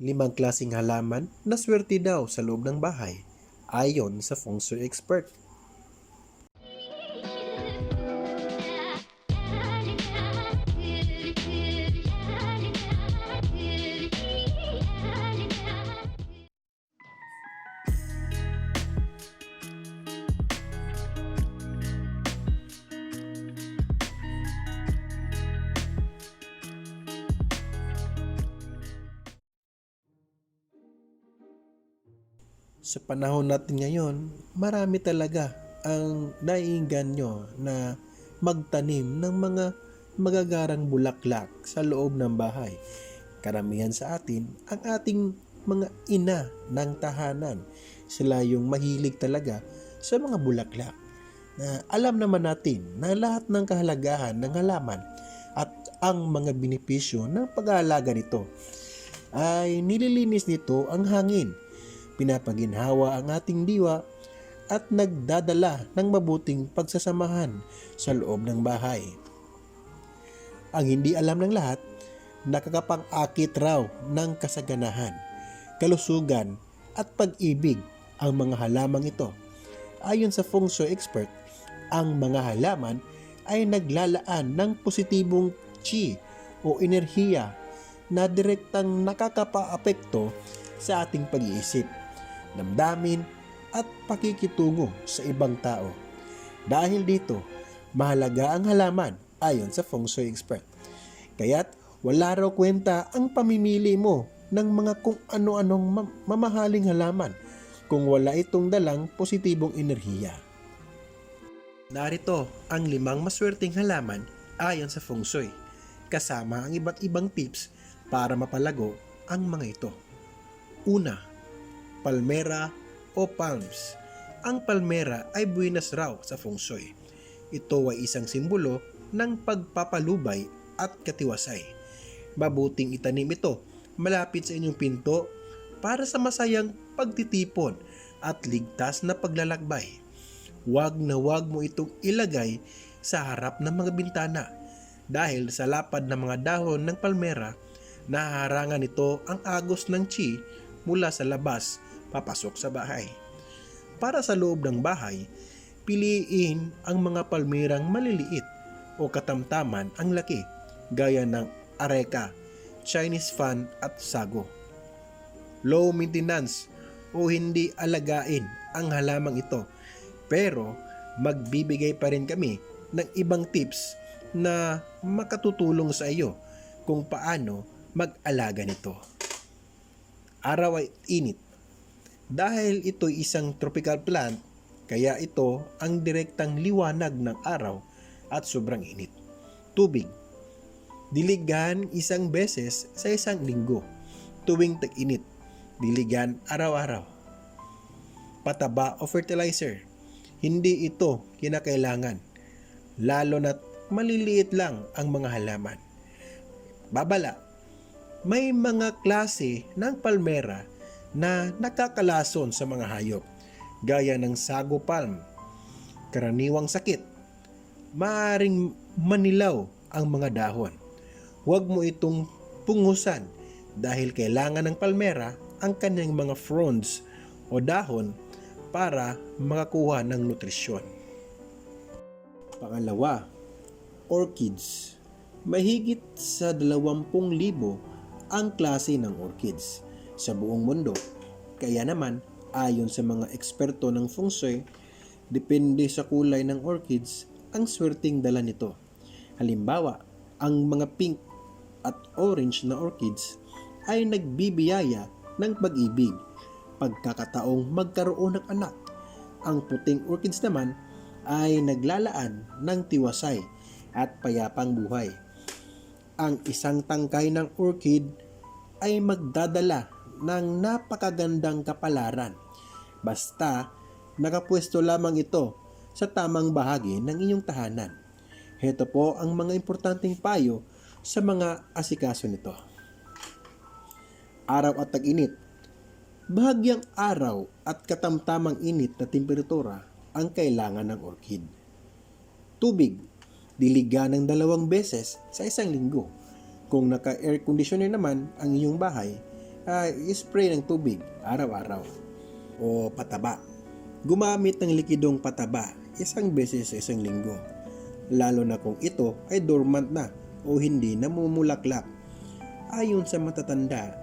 Limang klaseng halaman na swerte daw sa loob ng bahay ayon sa feng shui expert. Sa panahon natin ngayon, marami talaga ang naiinganyo na magtanim ng mga magagarang bulaklak sa loob ng bahay. Karamihan sa atin, ang ating mga ina ng tahanan, sila yung mahilig talaga sa mga bulaklak. Na alam naman natin na lahat ng kahalagahan ng halaman at ang mga benepisyo ng pag-aalaga nito ay nililinis nito ang hangin, pinapaginhawa ang ating diwa at nagdadala ng mabuting pagsasamahan sa loob ng bahay. Ang hindi alam ng lahat, nakakapang-akit raw ng kasaganahan, kalusugan at pag-ibig ang mga halamang ito. Ayon sa feng shui expert, ang mga halaman ay naglalaan ng positibong chi o enerhiya na direktang nakakapa-apekto sa ating pag-iisip, damdamin at pakikitungo sa ibang tao. Dahil dito, mahalaga ang halaman ayon sa feng shui expert. Kaya't wala raw kwenta ang pamimili mo ng mga kung ano-anong mamahaling halaman kung wala itong dalang positibong enerhiya. Narito ang 5 maswerteng halaman ayon sa feng shui, kasama ang iba't ibang tips para mapalago ang mga ito. Una, palmera o palms. Ang palmera ay buwinas raw sa feng shui. Ito ay isang simbolo ng pagpapalubay at katiwasay. Mabuting itanim ito malapit sa inyong pinto para sa masayang pagtitipon at ligtas na paglalakbay. Huwag na huwag mo itong ilagay sa harap ng mga bintana dahil sa lapad ng mga dahon ng palmera, nahaharangan ito ang agos ng chi mula sa labas papasok sa bahay. Para sa loob ng bahay, piliin ang mga palmerang maliliit o katamtaman ang laki gaya ng areca, Chinese fan at sago. Low maintenance o hindi alagain ang halamang ito, pero magbibigay pa rin kami ng ibang tips na makatutulong sa iyo kung paano mag-alaga nito. Araw ay init. Dahil ito'y isang tropical plant, kaya ito ang direktang liwanag ng araw at sobrang init. Tubig. Diligan isang beses sa isang linggo. Tuwing tag-init, diligan araw-araw. Pataba o fertilizer. Hindi ito kinakailangan, lalo na't maliliit lang ang mga halaman. Babala. May mga klase ng palmera na nakakalason sa mga hayop, gaya ng sago palm. Karaniwang sakit, maaaring manilaw ang mga dahon. Huwag mo itong pungusan dahil kailangan ng palmera ang kanyang mga fronds o dahon para makakuha ng nutrisyon. Pangalawa, orchids. Mahigit sa 20,000 ang klase ng orchids sa buong mundo. Kaya naman, ayon sa mga eksperto ng feng shui, depende sa kulay ng orchids ang swerteng dala nito. Halimbawa, ang mga pink at orange na orchids ay nagbibiyaya ng pag-ibig, pagkakataong magkaroon ng anak. Ang puting orchids naman ay naglalaan ng tiwasay at payapang buhay. Ang isang tangkay ng orchid ay magdadala ng napakagandang kapalaran basta nakapwesto lamang ito sa tamang bahagi ng inyong tahanan. Heto po ang mga importanteng payo sa mga asikaso nito. Araw at tag-init. Bahagyang araw at katamtamang init na temperatura ang kailangan ng orchid. Tubig. Diligan ng 2 beses sa isang linggo. Kung naka-air conditioner naman ang iyong bahay, spray ng tubig araw-araw. O pataba. Gumamit ng likidong pataba isang beses sa isang linggo, lalo na kung ito ay dormant na o hindi namumulaklak. Ayon sa matatanda,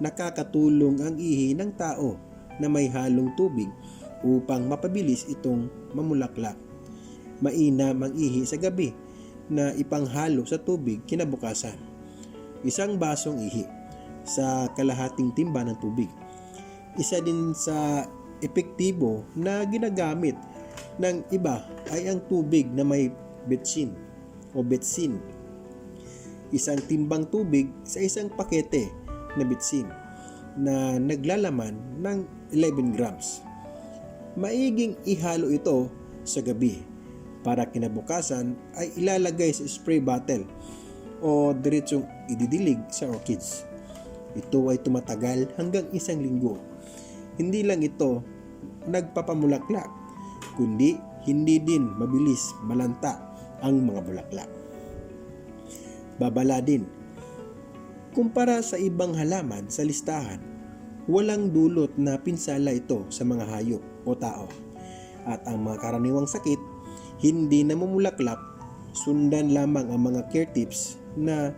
nakakatulong ang ihi ng tao na may halong tubig upang mapabilis itong mamulaklak. Mainam ang ihi sa gabi na ipanghalo sa tubig kinabukasan. Isang basong ihi sa kalahating timba ng tubig. Isa din sa epektibo na ginagamit ng iba ay ang tubig na may betsin o betsin. Isang timbang tubig sa isang pakete na betsin na naglalaman ng 11 grams. Maiging ihalo ito sa gabi para kinabukasan ay ilalagay sa spray bottle o diretsong ididilig sa orchids. Ito ay tumatagal hanggang isang linggo. Hindi lang ito nagpapamulaklak, kundi hindi din mabilis malanta ang mga bulaklak. Babala din. Kumpara sa ibang halaman sa listahan, walang dulot na pinsala ito sa mga hayop o tao. At ang mga karaniwang sakit, hindi namumulaklak, sundan lamang ang mga care tips na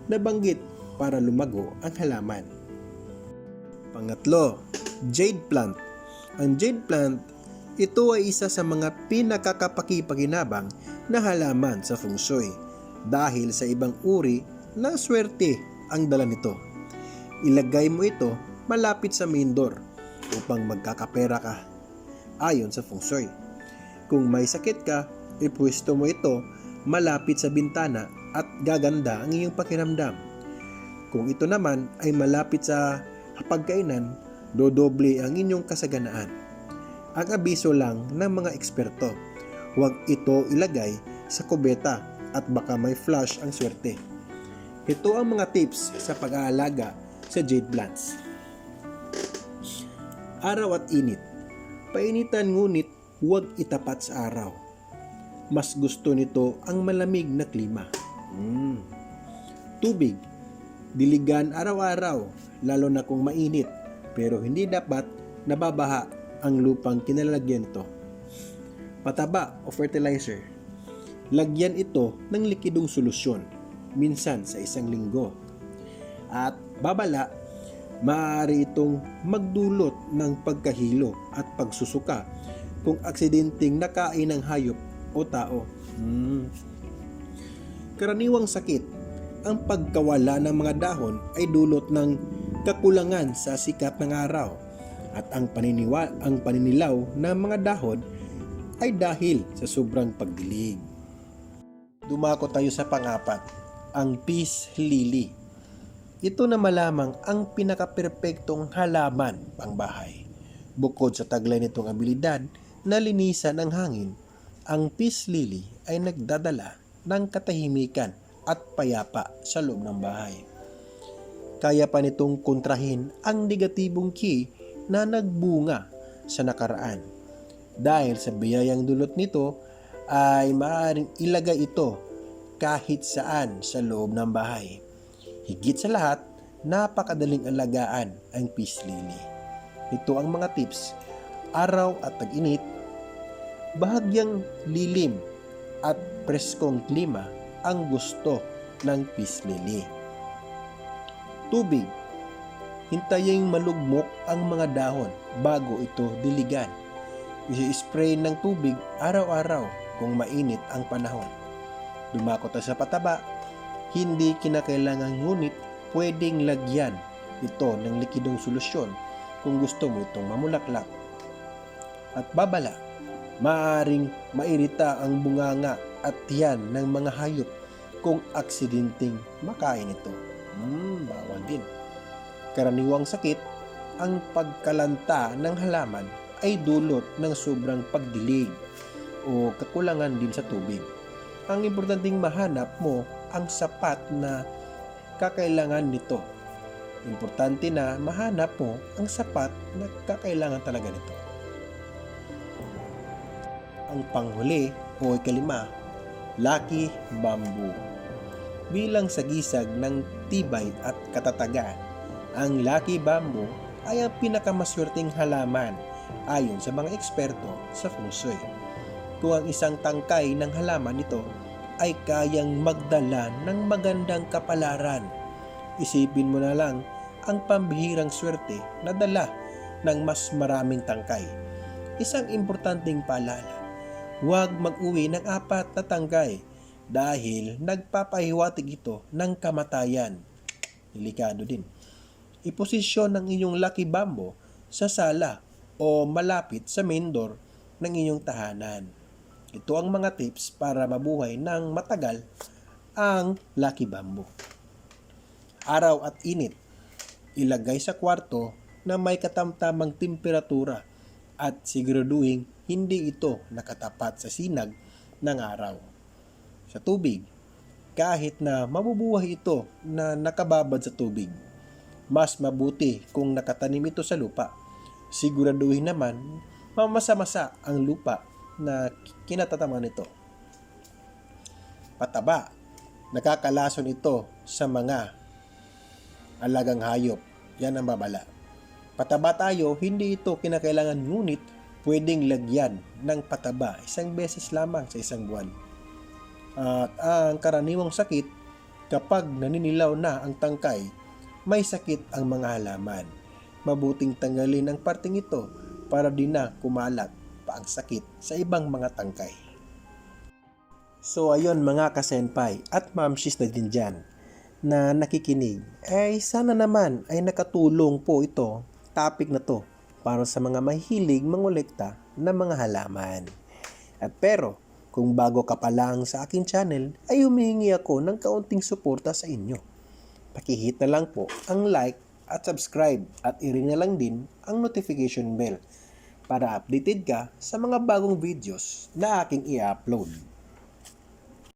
nabanggit para lumago ang halaman. Pangatlo, jade plant. Ang jade plant, ito ay isa sa mga pinakakapakipakinabang na halaman sa feng shui dahil sa ibang uri na swerte ang dala nito. Ilagay mo ito malapit sa main door upang magkakapera ka ayon sa feng shui. Kung may sakit ka, ipwesto mo ito malapit sa bintana at gaganda ang iyong pakiramdam. Kung ito naman ay malapit sa pagkainan, dodoble ang inyong kasaganaan. Ang abiso lang ng mga eksperto, huwag ito ilagay sa kubeta at baka may flush ang swerte. Ito ang mga tips sa pag-aalaga sa jade plants. Araw at init. Painitan ngunit huwag itapat sa araw. Mas gusto nito ang malamig na klima. Tubig. Diligan araw-araw, lalo na kung mainit, pero hindi dapat nababaha ang lupang kinalalagyan nito. Pataba o fertilizer. Lagyan ito ng likidong solusyon, minsan sa isang linggo. At babala, maaari itong magdulot ng pagkahilo at pagsusuka kung aksidenteng nakain ng hayop o tao. Karaniwang sakit, ang pagkawala ng mga dahon ay dulot ng kakulangan sa sikat ng araw at ang paninilaw ng mga dahon ay dahil sa sobrang pagdilig. Dumako tayo sa pang-apat, ang peace lily. Ito na malamang ang pinakaperpektong halaman pangbahay. Bukod sa taglay nitong abilidad na linisan ang hangin, ang peace lily ay nagdadala ng katahimikan at payapa sa loob ng bahay. Kaya pa nitong kontrahin ang negatibong ki na nagbunga sa nakaraan. Dahil sa biyayang dulot nito ay maaaring ilagay ito kahit saan sa loob ng bahay. Higit sa lahat, napakadaling alagaan ang peace lily. Ito ang mga tips. Araw at tag-init, bahagyang lilim at preskong klima ang gusto ng peace lily. Tubig. Hintayin malugmok ang mga dahon bago ito diligan. I-spray ng tubig araw-araw kung mainit ang panahon. Dumako tayo sa pataba. Hindi kinakailangan ngunit pwedeng lagyan ito ng likidong solusyon kung gusto mo itong mamulaklak. At babala. Maaring mairita ang bunganga at tiyan ng mga hayop kung aksidenteng makain ito. Bawal din. Karaniwang sakit, ang pagkalanta ng halaman ay dulot ng sobrang pagdilig o kakulangan din sa tubig. Ang importanteng mahanap mo ang sapat na kakailangan nito. Importante na mahanap mo ang sapat na kakailangan talaga nito. Ang panghuli o ikalima, lucky bamboo. Bilang sagisag ng tibay at katatagan, Ang Lucky Bamboo ay ang pinakamaswerteng halaman ayon sa mga eksperto sa Feng Shui. Kung ang isang tangkay ng halaman nito ay kayang magdala ng magandang kapalaran, isipin mo na lang ang pambihirang swerte na dala ng mas maraming tangkay. Isang importanteng paalala, huwag mag-uwi ng 4 na tangkay dahil nagpapahiwatig ito ng kamatayan. Delikado din. Iposisyon ng inyong Lucky Bamboo sa sala o malapit sa main door ng inyong tahanan. Ito ang mga tips para mabuhay ng matagal ang Lucky Bamboo. Araw at init. Ilagay sa kwarto na may katamtamang temperatura at siguraduhin hindi ito nakatapat sa sinag ng araw. Sa tubig, kahit na mabubuhay ito na nakababad sa tubig, mas mabuti kung nakatanim ito sa lupa. Siguraduhin naman mamasa-masa ang lupa na kinatataman nito. Pataba, nakakalason ito sa mga alagang hayop. Yan ang babala. Pataba tayo, hindi ito kinakailangan, ngunit pwedeng lagyan ng pataba 1 beses lamang sa 1 buwan. At ang karaniwang sakit, kapag naninilaw na ang tangkay, may sakit ang mga halaman. Mabuting tanggalin ang parting ito para di na kumalat pa ang sakit sa ibang mga tangkay. So ayun mga kasenpai at mamshis na din dyan na nakikinig, ay sana naman ay nakatulong po ito, topic na to, para sa mga mahilig mangolekta ng mga halaman. At pero, kung bago ka pa lang sa aking channel, ay humihingi ako ng kaunting suporta sa inyo. Pakihit na lang po ang like at subscribe at i-ring na lang din ang notification bell para updated ka sa mga bagong videos na aking i-upload.